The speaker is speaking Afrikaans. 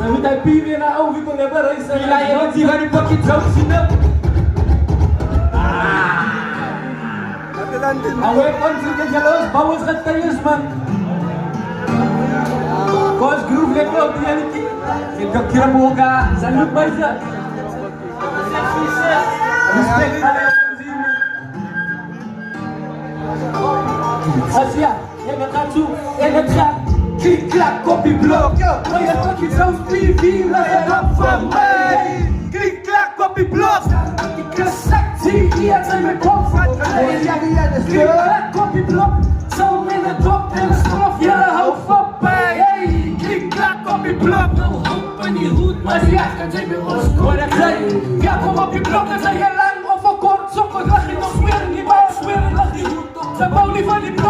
Ze moet hij pier weer naar over kon hebben.Ila je wat die van die pakje zo zien op. Awak konflik jelas, bawas katayus man. Kos group level reality. Kita kira boga, salut baca. Respect pada Asia, yang kacau, yang kacau. Klik klak kopi blok. Royal Talkie South TV, layan up for me. Klik klak kopi blok. Kesaksi dia zijn comfort. Klik klak kopi blok. Zo in de top en de straf, ja hou van bij. Hey, klik klak kopi blok. Nou hoop in die hoed, maar die kan zijn bij ons kort. Ja, kom op je blok en zijn je lang of kort. Zo kort lach je nog weer in die bouw, weer in lach die hoed op. Ze bouw niet van die blok.